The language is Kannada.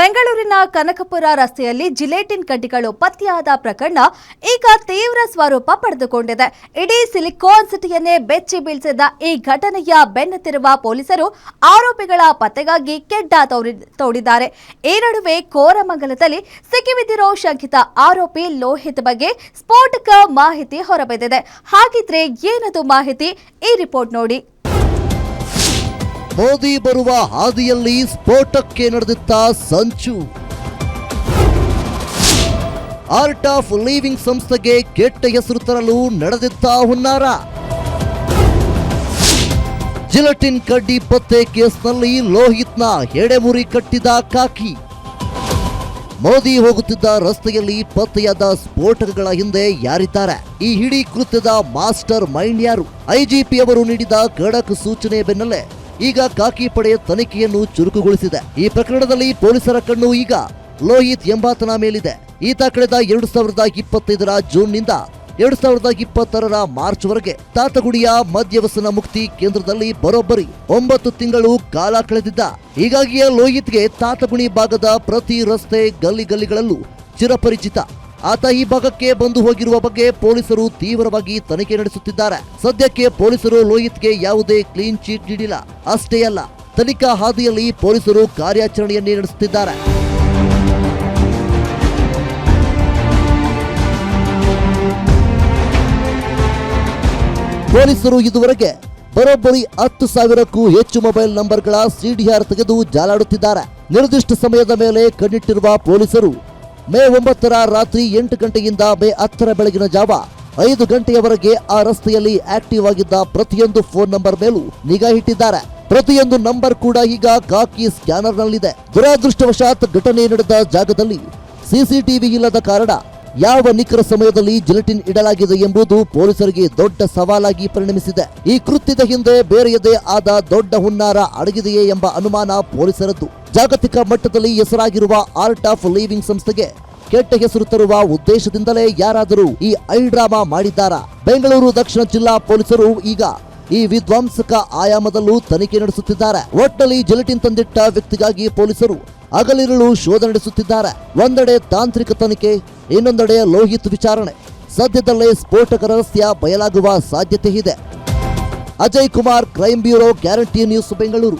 ಬೆಂಗಳೂರಿನ ಕನಕಪುರ ರಸ್ತೆಯಲ್ಲಿ ಜಿಲೆಟಿನ್ ಕಡ್ಡಿಗಳು ಪತ್ತೆಯಾದ ಪ್ರಕರಣ ಈಗ ತೀವ್ರ ಸ್ವರೂಪ ಪಡೆದುಕೊಂಡಿದೆ. ಇಡೀ ಸಿಲಿಕಾನ್ ಸಿಟಿಯನ್ನೇ ಬೆಚ್ಚಿ ಬೀಳಿಸಿದ ಈ ಘಟನೆಯ ಬೆನ್ನತ್ತಿರುವ ಪೊಲೀಸರು ಆರೋಪಿಗಳ ಪತ್ತೆಗಾಗಿ ಕೆಡ್ಡ ತೋಡಿದ್ದಾರೆ. ಈ ನಡುವೆ ಕೋರಮಂಗಲದಲ್ಲಿ ಸಿಕ್ಕಿಬಿದ್ದಿರೋ ಶಂಕಿತ ಆರೋಪಿ ಲೋಹಿತ್ ಬಗ್ಗೆ ಸ್ಫೋಟಕ ಮಾಹಿತಿ ಹೊರಬಿದ್ದಿದೆ. ಹಾಗಿದ್ರೆ ಏನದು ಮಾಹಿತಿ? ಈ ರಿಪೋರ್ಟ್ ನೋಡಿ. ಮೋದಿ ಬರುವ ಹಾದಿಯಲ್ಲಿ ಸ್ಫೋಟಕ್ಕೆ ನಡೆದಿತ್ತ ಸಂಚು. ಆರ್ಟ್ ಆಫ್ ಲಿವಿಂಗ್ ಸಂಸ್ಥೆಗೆ ಕೆಟ್ಟ ಹೆಸರು ತರಲು ನಡೆದಿತ್ತ ಹುನ್ನಾರ. ಜಿಲೆಟಿನ್ ಕಡ್ಡಿ ಪತ್ತೆ ಕೇಸ್ನಲ್ಲಿ ಲೋಹಿತ್ನ ಎಡೆಮುರಿ ಕಟ್ಟಿದ ಕಾಕಿ. ಮೋದಿ ಹೋಗುತ್ತಿದ್ದ ರಸ್ತೆಯಲ್ಲಿ ಪತ್ತೆಯಾದ ಸ್ಫೋಟಕಗಳ ಹಿಂದೆ ಯಾರಿದ್ದಾರೆ? ಈ ಇಡೀ ಕೃತ್ಯದ ಮಾಸ್ಟರ್ ಮೈಂಡ್ ಯಾರು? ಐಜಿಪಿ ಅವರು ನೀಡಿದ ಖಡಕ್ ಸೂಚನೆ ಬೆನ್ನಲ್ಲೇ ಈಗ ಖಾಕಿ ಪಡೆ ತನಿಖೆಯನ್ನು ಚುರುಕುಗೊಳಿಸಿದೆ. ಈ ಪ್ರಕರಣದಲ್ಲಿ ಪೊಲೀಸರ ಕಣ್ಣು ಈಗ ಲೋಹಿತ್ ಎಂಬಾತನ ಮೇಲಿದೆ. ಈತ ಕಳೆದ 2025ರ ಜೂನ್ನಿಂದ 2026ರ ಮಾರ್ಚ್ ವರೆಗೆ ತಾತಗುಡಿಯ ಮದ್ಯವ್ಯಸನ ಮುಕ್ತಿ ಕೇಂದ್ರದಲ್ಲಿ ಬರೋಬ್ಬರಿ 9 ತಿಂಗಳು ಕಾಲ ಕಳೆದಿದ್ದ. ಹೀಗಾಗಿಯೇ ಲೋಹಿತ್ಗೆ ತಾತಗುಣಿ ಭಾಗದ ಪ್ರತಿ ರಸ್ತೆ ಗಲ್ಲಿಗಳಲ್ಲೂ ಚಿರಪರಿಚಿತ. ಆತ ಈ ಭಾಗಕ್ಕೆ ಬಂದು ಹೋಗಿರುವ ಬಗ್ಗೆ ಪೊಲೀಸರು ತೀವ್ರವಾಗಿ ತನಿಖೆ ನಡೆಸುತ್ತಿದ್ದಾರೆ. ಸದ್ಯಕ್ಕೆ ಪೊಲೀಸರು ಲೋಹಿತ್ಗೆ ಯಾವುದೇ ಕ್ಲೀನ್ ಚೀಟ್ ನೀಡಿಲ್ಲ. ಅಷ್ಟೇ ಅಲ್ಲ, ತನಿಖಾ ಹಾದಿಯಲ್ಲಿ ಪೊಲೀಸರು ಕಾರ್ಯಾಚರಣೆಯನ್ನೇ ನಡೆಸುತ್ತಿದ್ದಾರೆ. ಪೊಲೀಸರು ಇದುವರೆಗೆ ಬರೋಬ್ಬರಿ 10,000ಕ್ಕೂ ಹೆಚ್ಚು ಮೊಬೈಲ್ ನಂಬರ್ಗಳ ಸಿಡಿಆರ್ ತೆಗೆದು ಜಾಲಾಡುತ್ತಿದ್ದಾರೆ. ನಿರ್ದಿಷ್ಟ ಸಮಯದ ಮೇಲೆ ಕಣ್ಣಿಟ್ಟಿರುವ ಪೊಲೀಸರು ಮೇ 9ರ ರಾತ್ರಿ 8 ಗಂಟೆಯಿಂದ ಮೇ 10ರ ಬೆಳಗಿನ ಜಾವ 5 ಗಂಟೆಯವರೆಗೆ ಆ ರಸ್ತೆಯಲ್ಲಿ ಆಕ್ಟಿವ್ ಆಗಿದ್ದ ಪ್ರತಿಯೊಂದು ಫೋನ್ ನಂಬರ್ ಮೇಲೂ ನಿಗಾ ಇಟ್ಟಿದ್ದಾರೆ. ಪ್ರತಿಯೊಂದು ನಂಬರ್ ಕೂಡ ಈಗ ಖಾಕಿ ಸ್ಕ್ಯಾನರ್ನಲ್ಲಿದೆ. ದುರಾದೃಷ್ಟವಶಾತ್ ಘಟನೆ ನಡೆದ ಜಾಗದಲ್ಲಿ ಸಿಸಿಟಿವಿ ಇಲ್ಲದ ಕಾರಣ ಯಾವ ನಿಖರ ಸಮಯದಲ್ಲಿ ಜಿಲೆಟಿನ್ ಇಡಲಾಗಿದೆ ಎಂಬುದು ಪೊಲೀಸರಿಗೆ ದೊಡ್ಡ ಸವಾಲಾಗಿ ಪರಿಣಮಿಸಿದೆ. ಈ ಕೃತ್ಯದ ಹಿಂದೆ ಬೇರೆಯದೇ ಆದ ದೊಡ್ಡ ಹುನ್ನಾರ ಅಡಗಿದೆಯೇ ಎಂಬ ಅನುಮಾನ ಪೊಲೀಸರದ್ದು. ಜಾಗತಿಕ ಮಟ್ಟದಲ್ಲಿ ಹೆಸರಾಗಿರುವ ಆರ್ಟ್ ಆಫ್ ಲಿವಿಂಗ್ ಸಂಸ್ಥೆಗೆ ಕೆಟ್ಟ ಹೆಸರು ತರುವ ಉದ್ದೇಶದಿಂದಲೇ ಯಾರಾದರೂ ಈ ಐಡ್ರಾಮಾ ಮಾಡಿದ್ದಾರಾ? ಬೆಂಗಳೂರು ದಕ್ಷಿಣ ಜಿಲ್ಲಾ ಪೊಲೀಸರು ಈಗ ಈ ವಿಧ್ವಂಸಕ ಆಯಾಮದಲ್ಲೂ ತನಿಖೆ ನಡೆಸುತ್ತಿದ್ದಾರೆ. ಒಟ್ಟಲ್ಲಿ ಜಿಲೆಟಿನ್ ತಂದಿಟ್ಟ ವ್ಯಕ್ತಿಗಾಗಿ ಪೊಲೀಸರು ಹಗಲಿರುಳು ಶೋಧ ನಡೆಸುತ್ತಿದ್ದಾರೆ. ಒಂದೆಡೆ ತಾಂತ್ರಿಕ ತನಿಖೆ, ಇನ್ನೊಂದೆಡೆ ಲೋಹಿತ್ ವಿಚಾರಣೆ. ಸದ್ಯದಲ್ಲೇ ಸ್ಫೋಟಕ ರಹಸ್ಯ ಬಯಲಾಗುವ ಸಾಧ್ಯತೆ ಇದೆ. Ajay Kumar, crime bureau, guarantee news, Bengaluru.